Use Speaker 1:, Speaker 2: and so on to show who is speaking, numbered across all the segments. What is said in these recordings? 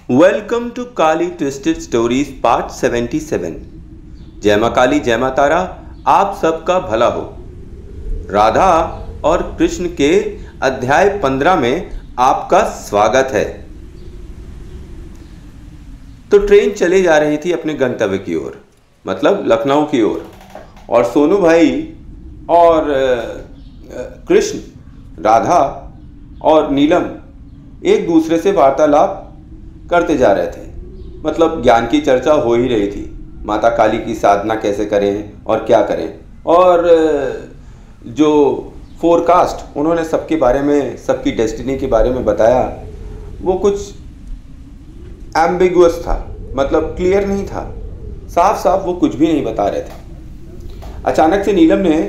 Speaker 1: Welcome to Kali twisted stories part 77। जय मां काली, जय मां तारा, आप सबका भला हो। राधा और कृष्ण के अध्याय 15 में आपका स्वागत है। तो ट्रेन चले जा रही थी अपने गंतव्य की ओर, मतलब लखनऊ की ओर, और सोनू भाई और कृष्ण, राधा और नीलम एक दूसरे से वार्तालाप करते जा रहे थे। मतलब ज्ञान की चर्चा हो ही रही थी, माता काली की साधना कैसे करें और क्या करें, और जो फोरकास्ट उन्होंने सबके बारे में, सबकी डेस्टिनी के बारे में बताया, वो कुछ एम्बिगुअस था, मतलब क्लियर नहीं था, साफ साफ वो कुछ भी नहीं बता रहे थे। अचानक से नीलम ने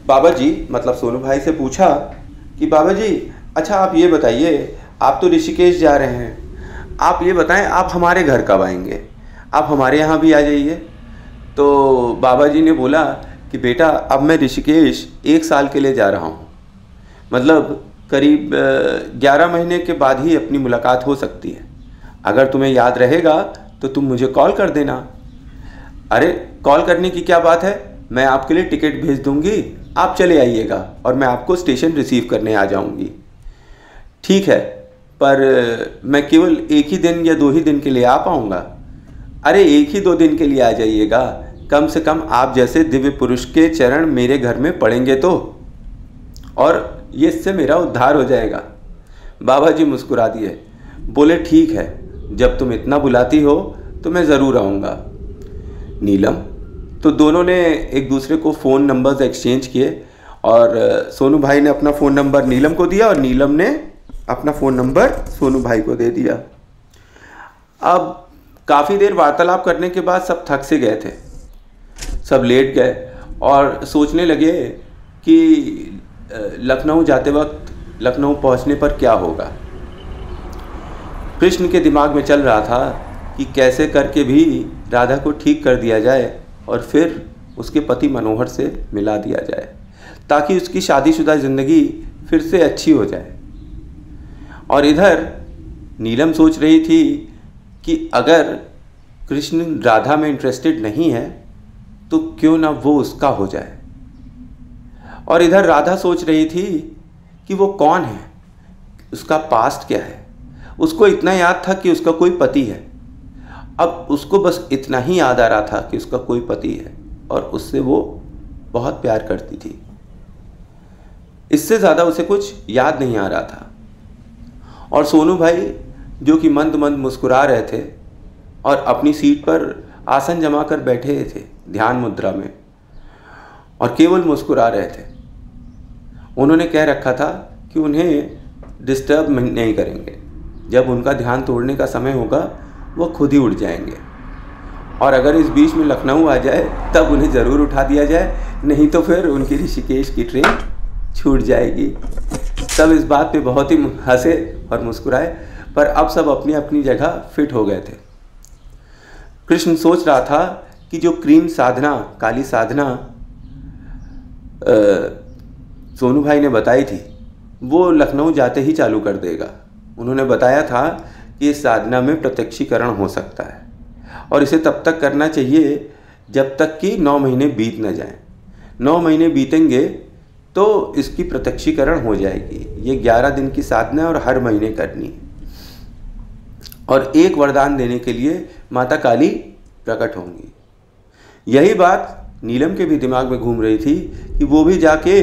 Speaker 1: बाबा जी, मतलब सोनू भाई से पूछा कि बाबा जी, अच्छा आप ये बताइए, आप तो ऋषिकेश जा रहे हैं, आप ये बताएं आप हमारे घर कब आएंगे, आप हमारे यहाँ भी आ जाइए। तो बाबा जी ने बोला कि बेटा, अब मैं ऋषिकेश 1 साल के लिए जा रहा हूँ, मतलब करीब 11 महीने के बाद ही अपनी मुलाकात हो सकती है। अगर तुम्हें याद रहेगा तो तुम मुझे कॉल कर देना। अरे कॉल करने की क्या बात है, मैं आपके लिए टिकट भेज दूंगी, आप चले आइएगा और मैं आपको स्टेशन रिसीव करने आ जाऊंगी। ठीक है, पर मैं केवल 1 ही दिन या 2 ही दिन के लिए आ पाऊंगा। अरे 1 ही 2 दिन के लिए आ जाइएगा, कम से कम आप जैसे दिव्य पुरुष के चरण मेरे घर में पड़ेंगे तो, और ये इससे मेरा उद्धार हो जाएगा। बाबा जी मुस्कुरा दिए, बोले ठीक है, जब तुम इतना बुलाती हो तो मैं ज़रूर आऊँगा। नीलम, तो दोनों ने एक दूसरे को फ़ोन नंबर्स एक्सचेंज किए, और सोनू भाई ने अपना फ़ोन नंबर नीलम को दिया और नीलम ने अपना फ़ोन नंबर सोनू भाई को दे दिया। अब काफ़ी देर वार्तालाप करने के बाद सब थक से गए थे, सब लेट गए और सोचने लगे कि लखनऊ जाते वक्त, लखनऊ पहुंचने पर क्या होगा। कृष्ण के दिमाग में चल रहा था कि कैसे करके भी राधा को ठीक कर दिया जाए और फिर उसके पति मनोहर से मिला दिया जाए, ताकि उसकी शादीशुदा ज़िंदगी फिर से अच्छी हो जाए। और इधर नीलम सोच रही थी कि अगर कृष्ण राधा में इंटरेस्टेड नहीं है तो क्यों ना वो उसका हो जाए। और इधर राधा सोच रही थी कि वो कौन है, उसका पास्ट क्या है। उसको इतना याद था कि उसका कोई पति है, अब उसको बस इतना ही याद आ रहा था कि उसका कोई पति है और उससे वो बहुत प्यार करती थी। इससे ज़्यादा उसे कुछ याद नहीं आ रहा था। और सोनू भाई, जो कि मंद मंद मुस्कुरा रहे थे और अपनी सीट पर आसन जमा कर बैठे थे ध्यान मुद्रा में, और केवल मुस्कुरा रहे थे। उन्होंने कह रखा था कि उन्हें डिस्टर्ब नहीं करेंगे, जब उनका ध्यान तोड़ने का समय होगा वो खुद ही उठ जाएंगे, और अगर इस बीच में लखनऊ आ जाए तब उन्हें ज़रूर उठा दिया जाए, नहीं तो फिर उनकी ऋषिकेश की ट्रेन छूट जाएगी। सब इस बात पे बहुत ही हंसे और मुस्कुराए, पर अब सब अपनी अपनी जगह फिट हो गए थे। कृष्ण सोच रहा था कि जो क्रीम साधना, काली साधना सोनू भाई ने बताई थी, वो लखनऊ जाते ही चालू कर देगा। उन्होंने बताया था कि इस साधना में प्रत्यक्षीकरण हो सकता है, और इसे तब तक करना चाहिए जब तक कि 9 महीने बीत न जाएं। 9 महीने बीतेंगे तो इसकी प्रत्यक्षीकरण हो जाएगी। ये 11 दिन की साधना है और हर महीने करनी है, और एक वरदान देने के लिए माता काली प्रकट होंगी। यही बात नीलम के भी दिमाग में घूम रही थी कि वो भी जाके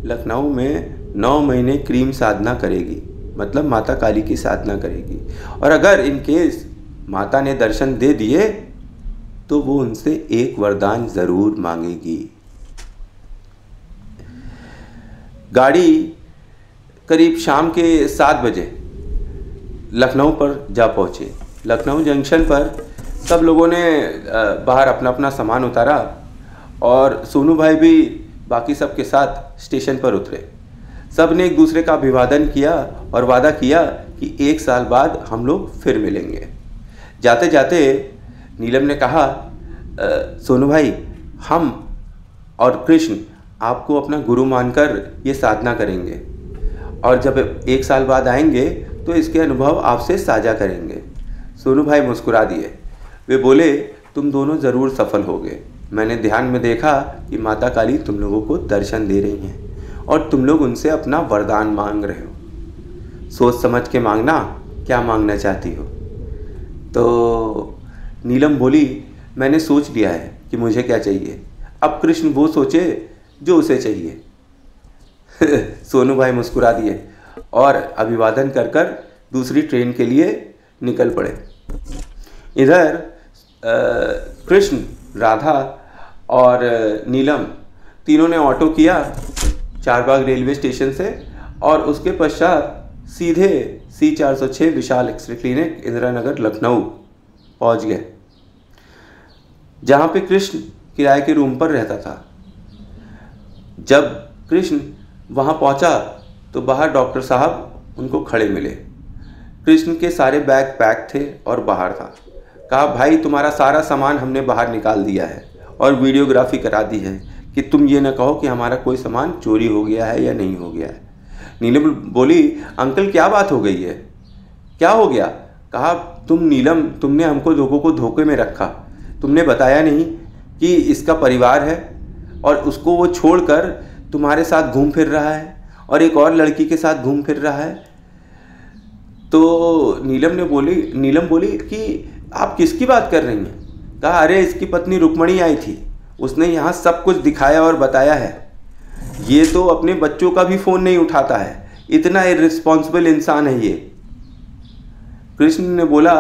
Speaker 1: लखनऊ में 9 महीने क्रीम साधना करेगी, मतलब माता काली की साधना करेगी, और अगर इन केस माता ने दर्शन दे दिए तो वो उनसे एक वरदान ज़रूर मांगेगी। गाड़ी करीब शाम के 7 बजे लखनऊ पर जा पहुँची। लखनऊ जंक्शन पर सब लोगों ने बाहर अपना अपना सामान उतारा, और सोनू भाई भी बाकी सब के साथ स्टेशन पर उतरे। सब ने एक दूसरे का अभिवादन किया और वादा किया कि 1 साल बाद हम लोग फिर मिलेंगे। जाते जाते नीलम ने कहा, सोनू भाई, हम और कृष्ण आपको अपना गुरु मानकर ये साधना करेंगे, और जब 1 साल बाद आएंगे तो इसके अनुभव आपसे साझा करेंगे। सोनू भाई मुस्कुरा दिए। वे बोले, तुम दोनों ज़रूर सफल होगे। मैंने ध्यान में देखा कि माता काली तुम लोगों को दर्शन दे रही हैं और तुम लोग उनसे अपना वरदान मांग रहे हो। सोच समझ के मांगना, क्या मांगना चाहती हो? तो नीलम बोली, मैंने सोच लिया है कि मुझे क्या चाहिए। अब कृष्ण वो सोचे जो उसे चाहिए। सोनू भाई मुस्कुरा दिए और अभिवादन कर कर दूसरी ट्रेन के लिए निकल पड़े। इधर कृष्ण, राधा और नीलम तीनों ने ऑटो किया चारबाग रेलवे स्टेशन से और उसके पश्चात सीधे C406 विशाल एक्सरे क्लिनिक, इंदिरा नगर, लखनऊ पहुंच गए, जहां पे कृष्ण किराए के रूम पर रहता था। जब कृष्ण वहां पहुंचा तो बाहर डॉक्टर साहब उनको खड़े मिले। कृष्ण के सारे बैग पैक थे और बाहर था। कहा, भाई तुम्हारा सारा सामान हमने बाहर निकाल दिया है और वीडियोग्राफी करा दी है कि तुम ये ना कहो कि हमारा कोई सामान चोरी हो गया है या नहीं हो गया है। नीलम बोली, अंकल क्या बात हो गई है, क्या हो गया? कहा, तुमने हमको लोगों को धोखे में रखा। तुमने बताया नहीं कि इसका परिवार है और उसको वो छोड़कर तुम्हारे साथ घूम फिर रहा है और एक और लड़की के साथ घूम फिर रहा है। तो नीलम बोली कि आप किसकी बात कर रही हैं? कहा, अरे इसकी पत्नी रुक्मणी आई थी, उसने यहाँ सब कुछ दिखाया और बताया है। ये तो अपने बच्चों का भी फ़ोन नहीं उठाता है, इतना इर्रिस्पॉन्सिबल इंसान है ये। कृष्ण ने बोला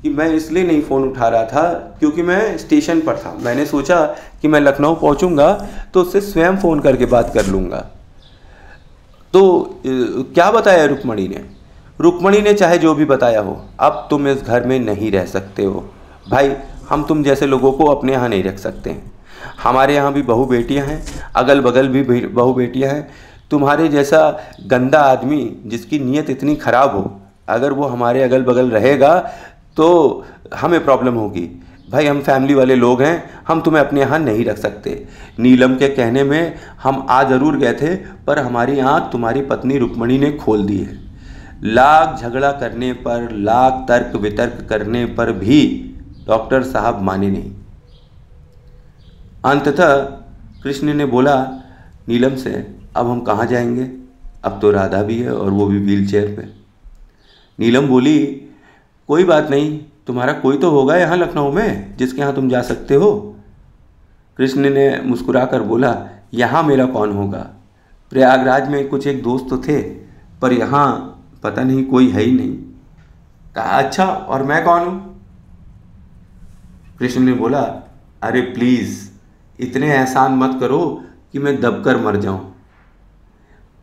Speaker 1: कि मैं इसलिए नहीं फ़ोन उठा रहा था क्योंकि मैं स्टेशन पर था। मैंने सोचा कि मैं लखनऊ पहुंचूंगा तो उससे स्वयं फ़ोन करके बात कर लूँगा। तो क्या बताया रुक्मणी ने? रुक्मणी ने चाहे जो भी बताया हो, अब तुम इस घर में नहीं रह सकते हो। भाई, हम तुम जैसे लोगों को अपने यहाँ नहीं रख सकते हैं। हमारे यहाँ भी बहू बेटियाँ हैं, अगल बगल भी बहू बेटियाँ हैं। तुम्हारे जैसा गंदा आदमी जिसकी नीयत इतनी ख़राब हो, अगर वो हमारे अगल बगल रहेगा तो हमें प्रॉब्लम होगी। भाई, हम फैमिली वाले लोग हैं, हम तुम्हें अपने यहाँ नहीं रख सकते। नीलम के कहने में हम आ ज़रूर गए थे, पर हमारी आँख तुम्हारी पत्नी रुक्मणी ने खोल दी है। लाख झगड़ा करने पर, लाख तर्क वितर्क करने पर भी डॉक्टर साहब माने नहीं। अंततः कृष्ण ने बोला नीलम से, अब हम कहाँ जाएंगे? अब तो राधा भी है और वो भी व्हील चेयर पे। नीलम बोली, कोई बात नहीं, तुम्हारा कोई तो होगा यहाँ लखनऊ में जिसके यहाँ तुम जा सकते हो। कृष्ण ने मुस्कुरा कर बोला, यहाँ मेरा कौन होगा? प्रयागराज में कुछ एक दोस्त तो थे, पर यहाँ पता नहीं कोई है ही नहीं। कहा, अच्छा, और मैं कौन हूँ? कृष्ण ने बोला, अरे प्लीज़ इतने एहसान मत करो कि मैं दबकर मर जाऊं।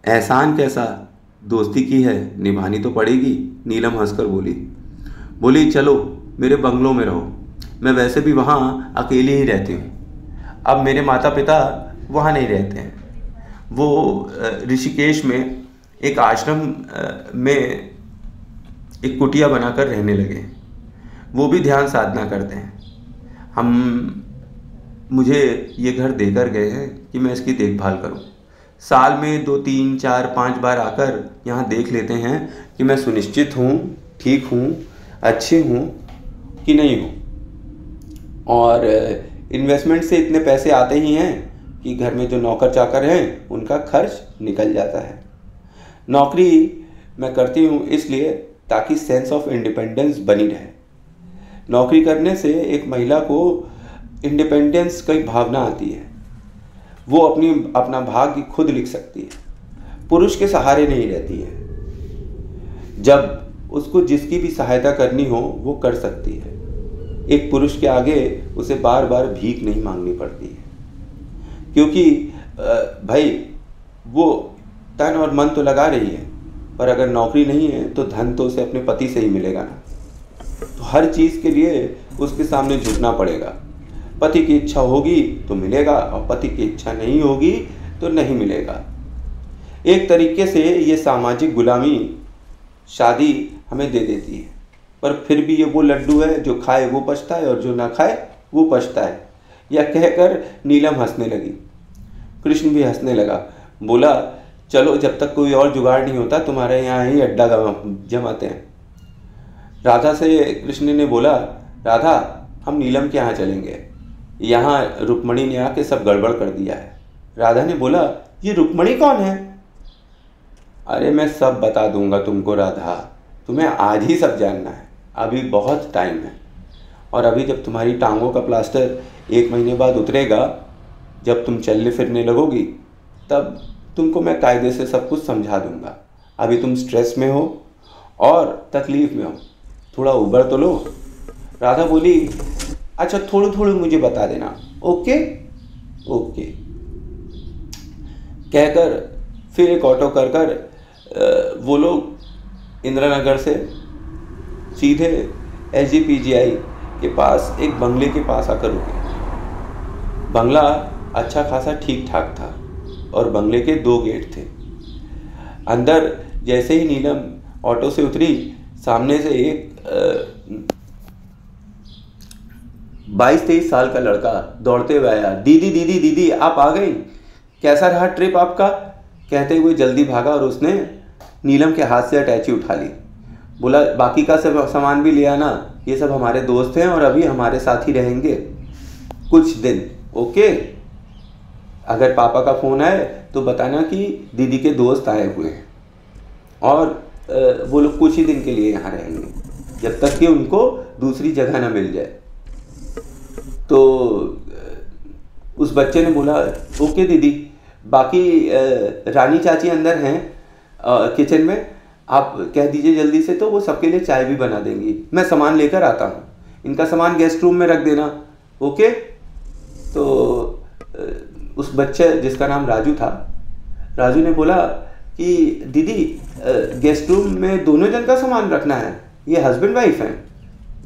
Speaker 1: एहसान कैसा, दोस्ती की है, निभानी तो पड़ेगी। नीलम हंसकर बोली, चलो मेरे बंगलों में रहो, मैं वैसे भी वहाँ अकेली ही रहती हूँ। अब मेरे माता पिता वहाँ नहीं रहते हैं, वो ऋषिकेश में एक आश्रम में एक कुटिया बनाकर रहने लगे। वो भी ध्यान साधना करते हैं। मुझे ये घर देकर गए हैं कि मैं इसकी देखभाल करूं। साल में 2, 3, 4, 5 बार आकर यहाँ देख लेते हैं कि मैं सुनिश्चित हूँ, ठीक हूँ, अच्छी हूँ कि नहीं हूँ। और इन्वेस्टमेंट से इतने पैसे आते ही हैं कि घर में जो नौकर चाकर हैं उनका खर्च निकल जाता है। नौकरी मैं करती हूँ इसलिए ताकि सेंस ऑफ इंडिपेंडेंस बनी रहे। नौकरी करने से एक महिला को इंडिपेंडेंस की भावना आती है, वो अपना भाग्य खुद लिख सकती है, पुरुष के सहारे नहीं रहती है। जब उसको जिसकी भी सहायता करनी हो वो कर सकती है। एक पुरुष के आगे उसे बार बार भीख नहीं मांगनी पड़ती है, क्योंकि भाई वो तन और मन तो लगा रही है, पर अगर नौकरी नहीं है तो धन तो उसे अपने पति से ही मिलेगा ना। तो हर चीज़ के लिए उसके सामने झुकना पड़ेगा। पति की इच्छा होगी तो मिलेगा और पति की इच्छा नहीं होगी तो नहीं मिलेगा। एक तरीके से ये सामाजिक गुलामी शादी हमें दे देती है, पर फिर भी ये वो लड्डू है जो खाए वो पछता है और जो ना खाए वो पछता है। यह कहकर नीलम हंसने लगी। कृष्ण भी हंसने लगा। बोला, चलो जब तक कोई और जुगाड़ नहीं होता तुम्हारे यहाँ ही अड्डा जमाते हैं। राधा से कृष्ण ने बोला, राधा हम नीलम के यहाँ चलेंगे, यहाँ रुक्मणी ने आके सब गड़बड़ कर दिया है। राधा ने बोला, ये रुक्मणी कौन है? अरे मैं सब बता दूंगा तुमको राधा, तुम्हें आज ही सब जानना है, अभी बहुत टाइम है। और अभी जब तुम्हारी टांगों का प्लास्टर 1 महीने बाद उतरेगा, जब तुम चलने फिरने लगोगी, तब तुमको मैं कायदे से सब कुछ समझा दूंगा। अभी तुम स्ट्रेस में हो और तकलीफ़ में हो, थोड़ा उबर तो लो। राधा बोली, अच्छा थोड़ी थोड़ी मुझे बता देना, ओके ओके। कहकर फिर एक ऑटो कर वो लोग इंदिरा नगर से सीधे SGPGI के पास एक बंगले के पास आकर रुके। बंगला अच्छा खासा ठीक ठाक था और बंगले के 2 गेट थे। अंदर जैसे ही नीलम ऑटो से उतरी, सामने से एक 22-23 साल का लड़का दौड़ते हुए आया। दीदी दीदी दीदी आप आ गई, कैसा रहा ट्रिप आपका? कहते हुए जल्दी भागा और उसने नीलम के हाथ से अटैची उठा ली। बोला, बाकी का सब सामान भी ले आना, ये सब हमारे दोस्त हैं और अभी हमारे साथ ही रहेंगे कुछ दिन, ओके? अगर पापा का फ़ोन आए तो बताना कि दीदी के दोस्त आए हुए हैं और वो लोग कुछ ही दिन के लिए यहाँ रहेंगे, जब तक कि उनको दूसरी जगह ना मिल जाए। तो उस बच्चे ने बोला, ओके दीदी। बाकी रानी चाची अंदर हैं किचन में, आप कह दीजिए जल्दी से, तो वो सबके लिए चाय भी बना देंगी। मैं सामान लेकर आता हूँ, इनका सामान गेस्ट रूम में रख देना, ओके? तो उस बच्चे जिसका नाम राजू था, राजू ने बोला कि दीदी गेस्ट रूम में दोनों जन का सामान रखना है, ये हस्बैंड वाइफ हैं।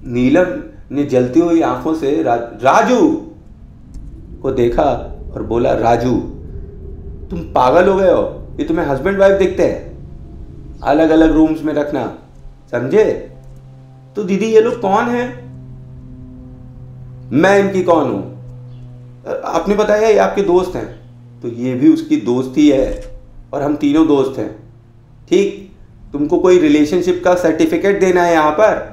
Speaker 1: नीलम ने जलती हुई आंखों से राजू को देखा और बोला, राजू तुम पागल हो गए हो, ये तुम्हें हस्बैंड वाइफ दिखते हैं, अलग अलग रूम्स में रखना, समझे? तो दीदी ये लोग कौन हैं? मैं इनकी कौन हूं? आपने बताया ये आपके दोस्त हैं, तो ये भी उसकी दोस्ती है और हम तीनों दोस्त हैं, ठीक? तुमको कोई रिलेशनशिप का सर्टिफिकेट देना है यहाँ पर,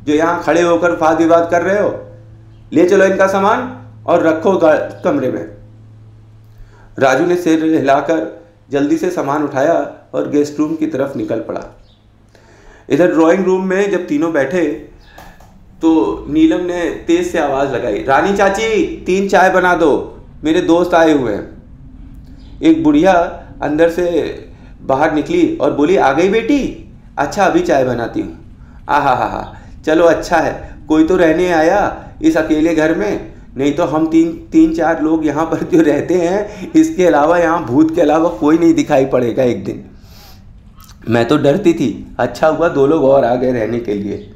Speaker 1: जो यहाँ खड़े होकर वाद विवाद कर रहे हो? ले चलो इनका सामान और रखो कमरे में। राजू ने सिर हिलाकर जल्दी से सामान उठाया और गेस्ट रूम की तरफ निकल पड़ा। इधर ड्राइंग रूम में जब तीनों बैठे तो नीलम ने तेज से आवाज़ लगाई, रानी चाची 3 चाय बना दो, मेरे दोस्त आए हुए हैं। एक बुढ़िया अंदर से बाहर निकली और बोली, आ गई बेटी? अच्छा अभी चाय बनाती हूँ। हा, चलो अच्छा है, कोई तो रहने आया इस अकेले घर में, नहीं तो हम 3-4 लोग यहाँ पर जो रहते हैं, इसके अलावा यहाँ भूत के अलावा कोई नहीं दिखाई पड़ेगा एक दिन। मैं तो डरती थी, अच्छा हुआ 2 लोग और आ गए रहने के लिए।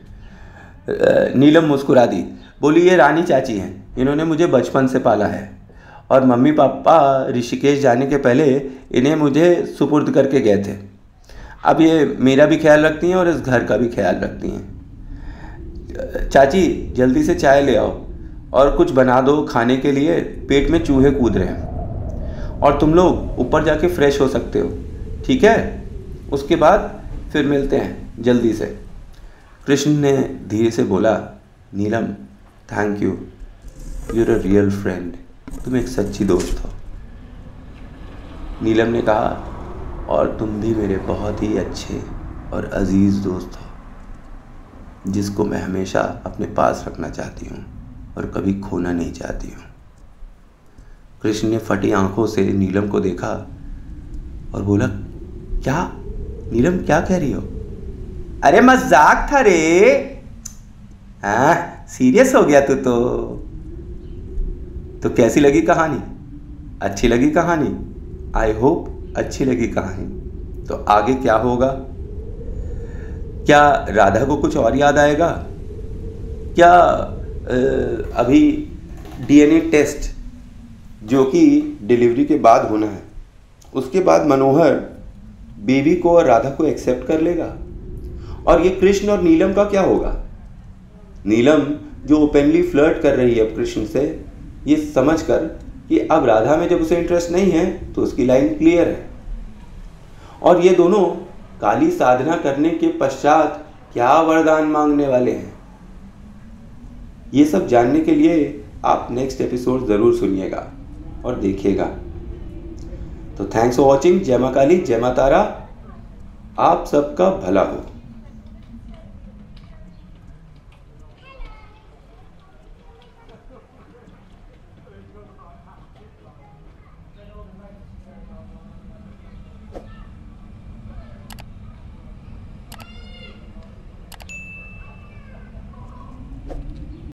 Speaker 1: नीलम मुस्कुरा दी, बोली, ये रानी चाची हैं, इन्होंने मुझे बचपन से पाला है और मम्मी पापा ऋषिकेश जाने के पहले इन्हें मुझे सुपुर्द करके गए थे। अब ये मेरा भी ख्याल रखती हैं और इस घर का भी ख्याल रखती हैं। चाची जल्दी से चाय ले आओ और कुछ बना दो खाने के लिए, पेट में चूहे कूद रहे हैं, और तुम लोग ऊपर जाके फ्रेश हो सकते हो, ठीक है? उसके बाद फिर मिलते हैं जल्दी से। कृष्ण ने धीरे से बोला, Neelam thank you, you're a real friend, तुम एक सच्ची दोस्त हो। नीलम ने कहा, और तुम भी मेरे बहुत ही अच्छे और अजीज़ दोस्त हो, जिसको मैं हमेशा अपने पास रखना चाहती हूँ और कभी खोना नहीं चाहती हूँ। कृष्ण ने फटी आंखों से नीलम को देखा और बोला, क्या नीलम क्या कह रही हो? अरे मजाक था रे। हाँ सीरियस हो गया तू तो कैसी लगी कहानी? अच्छी लगी कहानी? आई होप अच्छी लगी कहानी। तो आगे क्या होगा? क्या राधा को कुछ और याद आएगा? क्या अभी DNA टेस्ट जो कि डिलीवरी के बाद होना है, उसके बाद मनोहर बेबी को और राधा को एक्सेप्ट कर लेगा? और ये कृष्ण और नीलम का क्या होगा? नीलम जो ओपनली फ्लर्ट कर रही है अब कृष्ण से, ये समझकर कि अब राधा में जब उसे इंटरेस्ट नहीं है तो उसकी लाइन क्लियर है, और ये दोनों काली साधना करने के पश्चात क्या वरदान मांगने वाले हैं, ये सब जानने के लिए आप नेक्स्ट एपिसोड ज़रूर सुनिएगा और देखिएगा। तो थैंक्स फॉर वॉचिंग। जय मां काली, जय मां तारा, आप सबका भला हो।